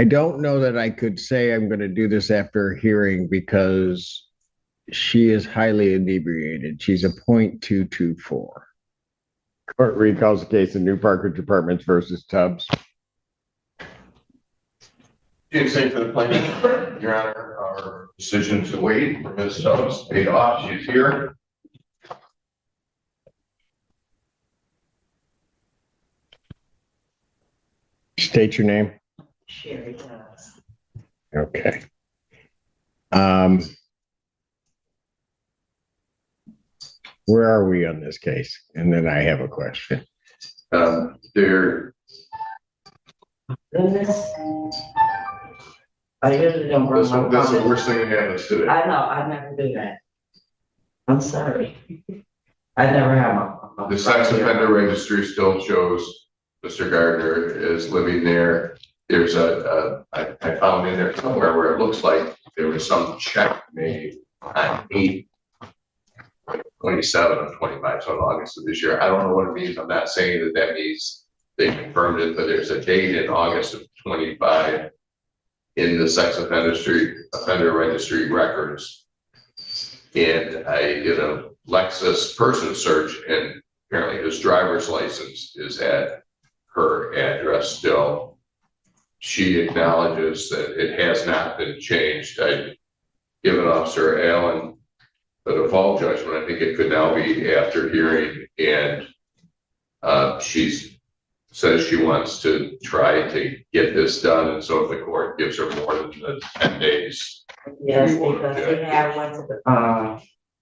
I don't know that I could say I'm going to do this after a hearing because she is highly inebriated. She's a .224. Court recalls the case of New Parker Apartments versus Tubbs. Same for the plaintiff, Your Honor. Our decision to wait for Ms. Tubbs paid off. She's here. State your name. Sherry Tubbs. Okay. Where are we on this case? And then I have a question. There. Goodness. I usually don't bring This my is the phone. worst thing that happens today. I know, I never do that. I'm sorry. I never have my phone. The sex offender registry still shows Mr. Gardner is living there. There's I found in there somewhere where it looks like there was some check made on 8/27 of 25, so in August of this year. I don't know what it means. I'm not saying that that means they confirmed it, but there's a date in August of 25 in the sex offender registry records. And I did a Lexus person search, and apparently his driver's license is at her address still. She acknowledges that it has not been changed. I given Officer Allen the default judgment. I think it could now be after hearing, and she says she wants to try to get this done. And so if the court gives her more than the 10 days. Yes, because he had went to the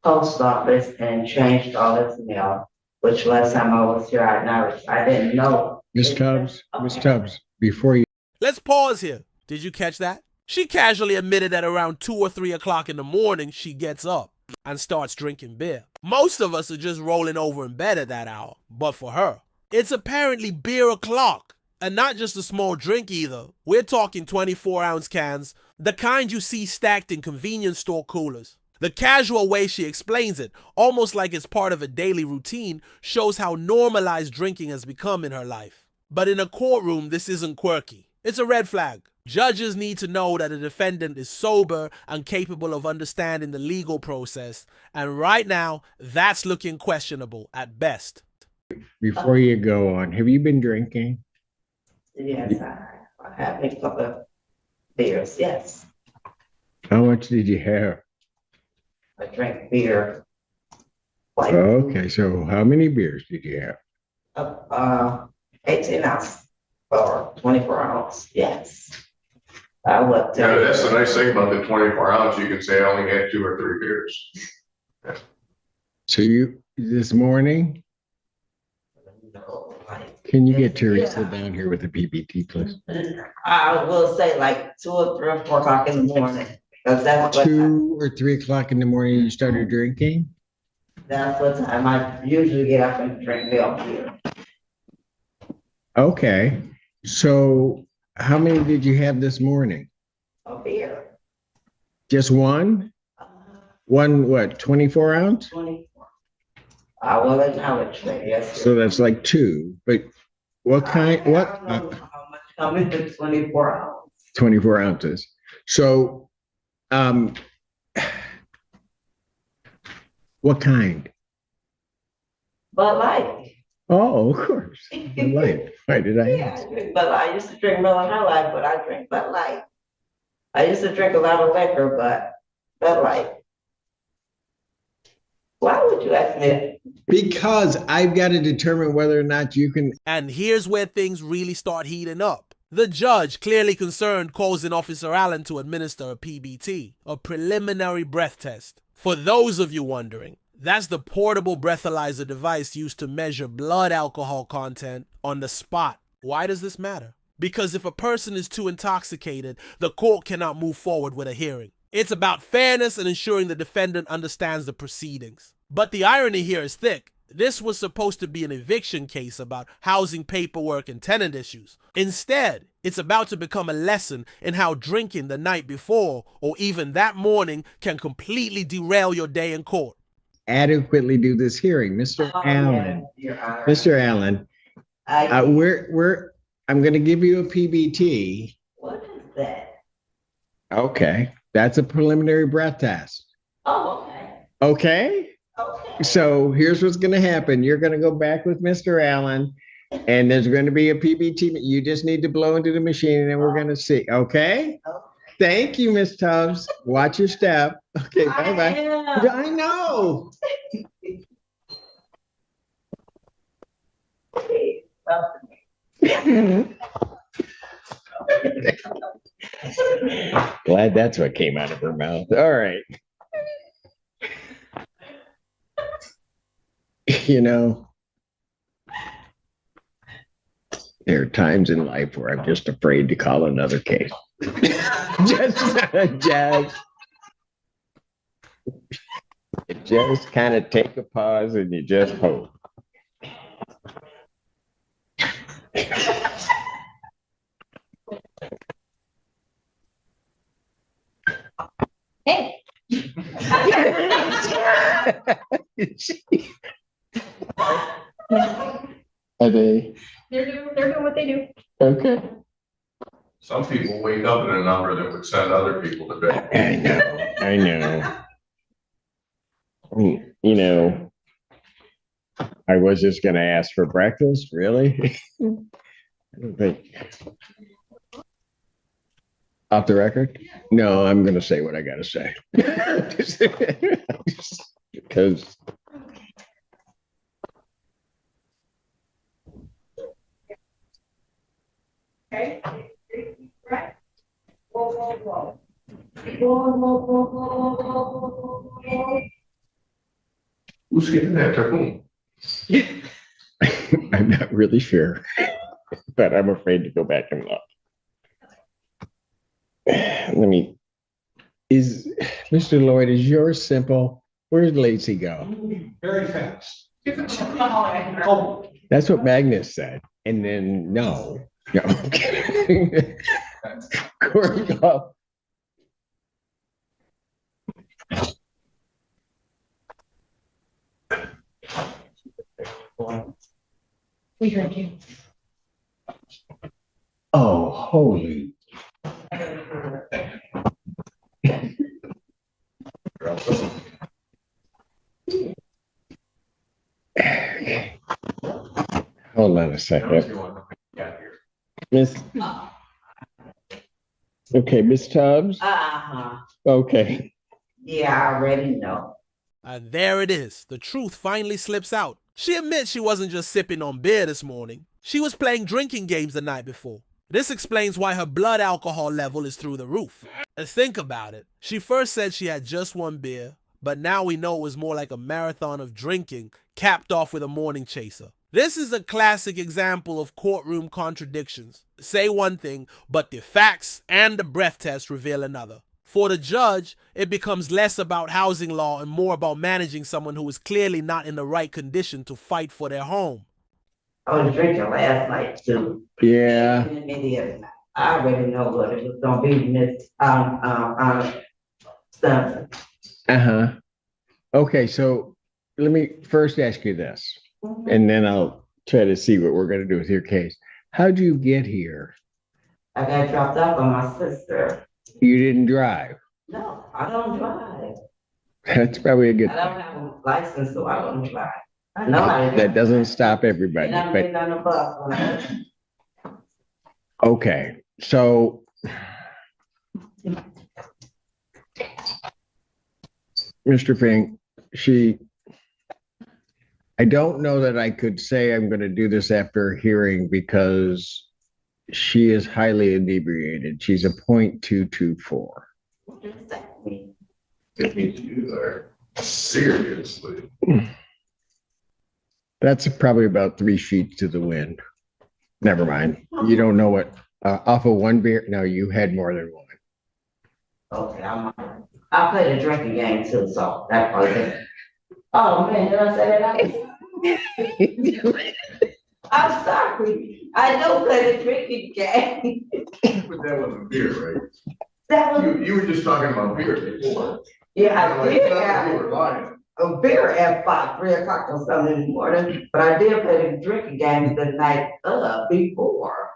post office and changed all his mail, which last time I was here, I didn't know. Ms. Tubbs, Ms. Tubbs, before you. Let's pause here. Did you catch that? She casually admitted that around 2 or 3 o'clock in the morning, she gets up and starts drinking beer. Most of us are just rolling over in bed at that hour, but for her, it's apparently beer o'clock. And not just a small drink either. We're talking 24-ounce cans, the kind you see stacked in convenience store coolers. The casual way she explains it, almost like it's part of a daily routine, shows how normalized drinking has become in her life. But in a courtroom, this isn't quirky. It's a red flag. Judges need to know that a defendant is sober and capable of understanding the legal process, and right now, that's looking questionable at best. Before you go on, have you been drinking? Yes, I have a couple of beers, yes. How much did you have? I drink beer. Like, Okay, so how many beers did you have? 18 ounce or 24 ounce, yes. I would. Yeah, that's the nice thing about the 24 ounce. You can say I only had 2 or 3 beers. So you, this morning, can you get Teresa down here with the PBT, please? I will say like 2 or 3 or 4 o'clock in the morning. Because that's what 2 or 3 o'clock in the morning you started drinking? that's what time I usually get up and drink milk beer. Okay, so how many did you have this morning? A beer. Just one? One, what, 24 ounce? 24. I will acknowledge that, yes. So that's like 2, but what kind, I what? don't know how much come into 24 ounce. 24 ounces. So, what kind? But like. Oh, of course. Bud Light. Why did I Yeah, ask? I drink Bud Light. I used to drink Miller High Life, but I drink Bud Light. I used to drink a lot of liquor, but Bud Light. Why would you ask me that? Because I've got to determine whether or not you can. And here's where things really start heating up. The judge, clearly concerned, calls in Officer Allen to administer a PBT, a preliminary breath test. For those of you wondering, that's the portable breathalyzer device used to measure blood alcohol content on the spot. Why does this matter? Because if a person is too intoxicated, the court cannot move forward with a hearing. It's about fairness and ensuring the defendant understands the proceedings. But the irony here is thick. This was supposed to be an eviction case about housing paperwork and tenant issues. Instead, it's about to become a lesson in how drinking the night before or even that morning can completely derail your day in court. Adequately do this hearing, Mr. Allen. Yeah, Mr. Allen, I'm going to give you a PBT. what is Okay, that's a preliminary breath test. Oh, okay, Okay, okay. so here's what's going to happen. You're going to go back with Mr. Allen, and there's going to be a PBT. You just need to blow into the machine, and then we're going to see. Okay. Thank you, Miss Tubbs. Watch your step. Okay, bye bye. I know. Glad that's what came out of her mouth. All right. You know, there are times in life where I'm just afraid to call another case. just kind of take a pause and you just hope. Hey, Are they they're doing what they do. okay? Some people wake up in a number that would send other people to bed. I know. You know, I was just going to ask for breakfast, really? I don't think. Off the record? No, I'm going to say what I got to say. Because Okay. Right. Whoa, whoa, whoa. Whoa, whoa, whoa, whoa, whoa, whoa. Who's getting that to whom? I'm not really sure, but I'm afraid to go back and look. Is Mr. Lloyd, is yours simple? Where'd Lacey go? Very fast. Oh, That's what Magnus said. And then no. Corey Goff. we heard you. Oh, holy. Hold on a second. Miss. Okay, Miss Tubbs. Uh-huh, Okay. yeah, I already know. And there it is. The truth finally slips out. She admits she wasn't just sipping on beer this morning. She was playing drinking games the night before. This explains why her blood alcohol level is through the roof. And think about it. She first said she had just one beer, but now we know it was more like a marathon of drinking, capped off with a morning chaser. This is a classic example of courtroom contradictions. Say one thing, but the facts and the breath test reveal another. For the judge, it becomes less about housing law and more about managing someone who is clearly not in the right condition to fight for their home. I was drinking last night too. Yeah. And it is. I already know what it was gonna be, Miss, Stunson. Uh-huh. Okay, so let me first ask you this, and then I'll try to see what we're going to do with your case. How'd you get here? I got dropped off by my sister. You didn't drive. No, I don't drive. That's probably a good I don't thing. have a license, so I don't drive. I know how to. That doesn't stop everybody, And I'm but getting on the bus when I. okay, so Mr. Fink, I don't know that I could say I'm going to do this after hearing because she is highly inebriated. She's a 0.224. What does that mean? It means you are seriously. That's probably about 3 sheets to the wind. Never mind. You don't know what, off of one beer? No, you had more than one. Okay, I play the drinking game too, so that part of it. Oh, man, did I say that out? I'm sorry. I do play the drinking game. But that wasn't beer, right? That was, You were just talking about beer before. yeah, I You did were have lying. a beer at 3 o'clock or something in the morning, but I did play the drinking game the night before.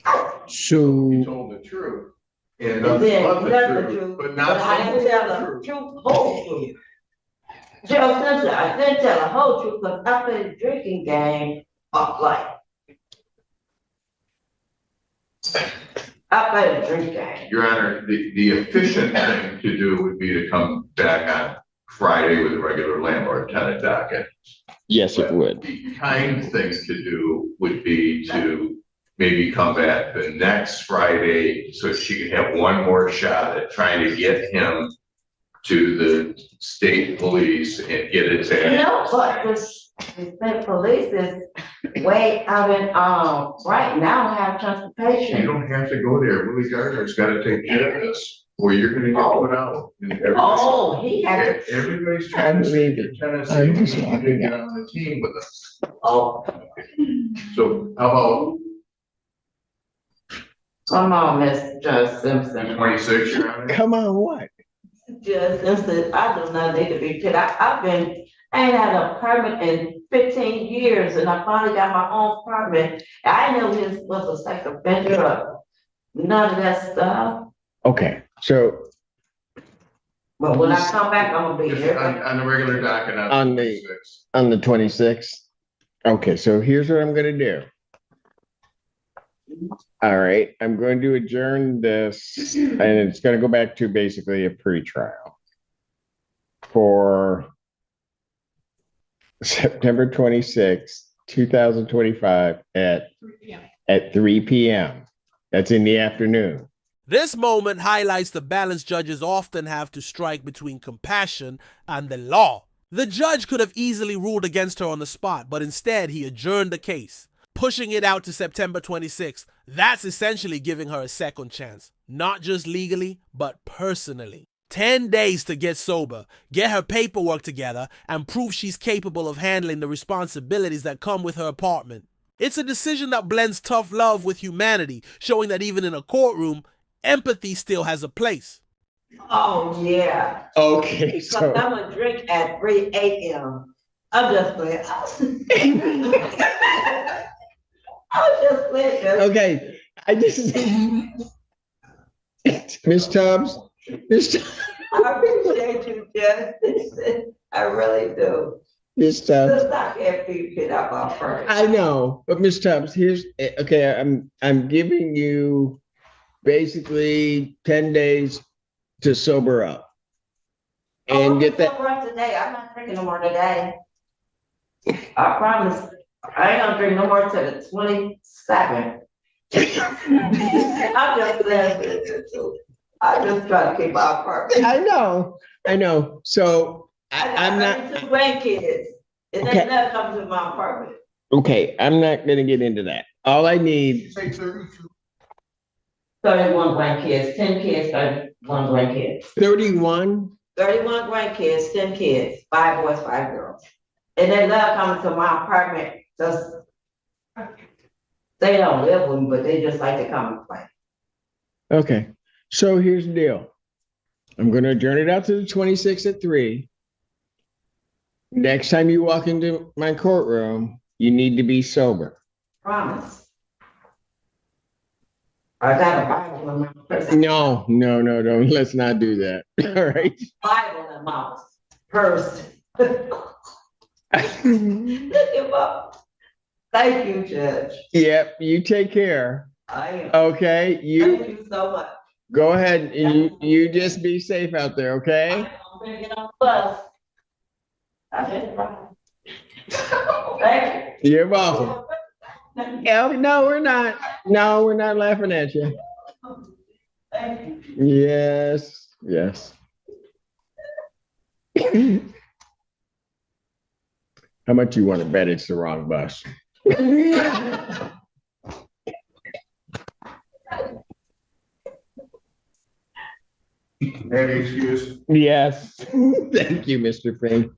You So, told the truth. And And then nothing that's but the the truth, truth, but but not I didn't the tell the truth. truth, whole truth. Gerald Simpson, I didn't tell the whole truth, because I played a drinking game of life. I played a drink game. Your Honor, the efficient thing to do would be to come back on Friday with a regular landlord tenant docket. Yes, it But would. the kind thing to do would be to maybe come back the next Friday so she could have one more shot at trying to get him to the state police and get it back. No, but the state police is way out in, right now have You transportation. don't have to go there. Willie Gardner's gotta take care of this, or you're gonna get put out. And everybody's- Oh, he has to, Everybody's trying to save their tenants. I'm You just need to walking get on the team with us. oh, So how about come on, Mr. Simpson. 26, Your Honor? Come on, what? Judge Simpson, I do not need to be paid. I ain't had a permit in 15 years, and I finally got my own permit. I didn't know he was a sex offender or none of that stuff. Okay, so But when I come back, I'm gonna be Just here. on the regular docket On on the- 26. on the 26th. Okay, so here's what I'm gonna do. All right, I'm going to adjourn this, and it's gonna go back to basically a pre-trial for September 26th, 2025 at 3 p.m. That's in the afternoon. This moment highlights the balance judges often have to strike between compassion and the law. The judge could have easily ruled against her on the spot, but instead he adjourned the case, pushing it out to September 26th. That's essentially giving her a second chance, not just legally, but personally. 10 days to get sober, get her paperwork together, and prove she's capable of handling the responsibilities that come with her apartment. It's a decision that blends tough love with humanity, showing that even in a courtroom, empathy still has a place. Oh, yeah. Okay, Because so I'm gonna drink at 3 a.m. I'm just playing. I was just playing. okay, I just Miss Tubbs, I appreciate you, Judge. I really do. Miss Tubbs. Just not get beat up on first. I know, but Miss Tubbs, here's okay. I'm giving you basically 10 days to sober up and get that. Today, I'm not drinking no more today. I promise. I ain't gonna drink no more till the 27th. I'm just saying. I just try to keep our apartment. I know. So I'm not. Two grandkids. And Okay. then that comes in my apartment. Okay, I'm not gonna get into that. All I need. Say 32. 31 grandkids, 10 kids, 31 grandkids. 31. 31 grandkids, 10 kids, 5 boys, 5 girls. And they love coming to my apartment, just, they don't live with me, but they just like to come and play. Okay, so here's the deal. I'm gonna adjourn it out to the 26th at 3. Next time you walk into my courtroom, you need to be sober. Promise. I got a Bible in my purse. No. Let's not do that. All right. Bible in my purse. Look him up. Thank you, Judge. Yep, you take care. I am. Okay, Thank you you so much. go ahead. You just be safe out there, okay? I'm gonna get on the bus. I just ride. Thank you. You're welcome. Yeah, no, we're not. No, we're not laughing at you. Thank you. Yes. How much you want to bet it's the wrong bus? Any excuse? Yes. Thank you, Mr. Fink.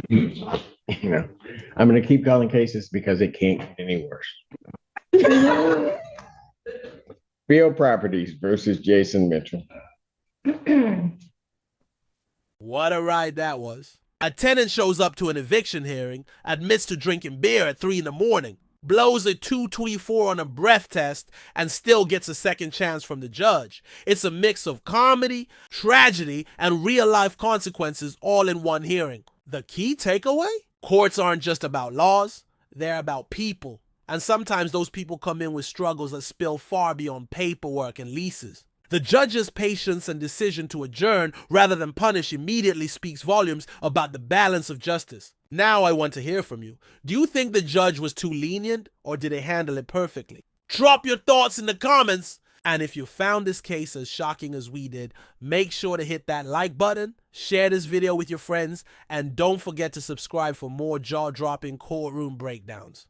You know, I'm gonna keep calling cases because it can't get any worse. Real Properties versus Jason Mitchell. What a ride that was. A tenant shows up to an eviction hearing, admits to drinking beer at 3 in the morning, blows a 224 on a breath test, and still gets a second chance from the judge. It's a mix of comedy, tragedy, and real-life consequences all in one hearing. The key takeaway? Courts aren't just about laws, they're about people. And sometimes those people come in with struggles that spill far beyond paperwork and leases. The judge's patience and decision to adjourn rather than punish immediately speaks volumes about the balance of justice. Now I want to hear from you. Do you think the judge was too lenient, or did they handle it perfectly? Drop your thoughts in the comments. And if you found this case as shocking as we did, make sure to hit that like button, share this video with your friends, and don't forget to subscribe for more jaw-dropping courtroom breakdowns.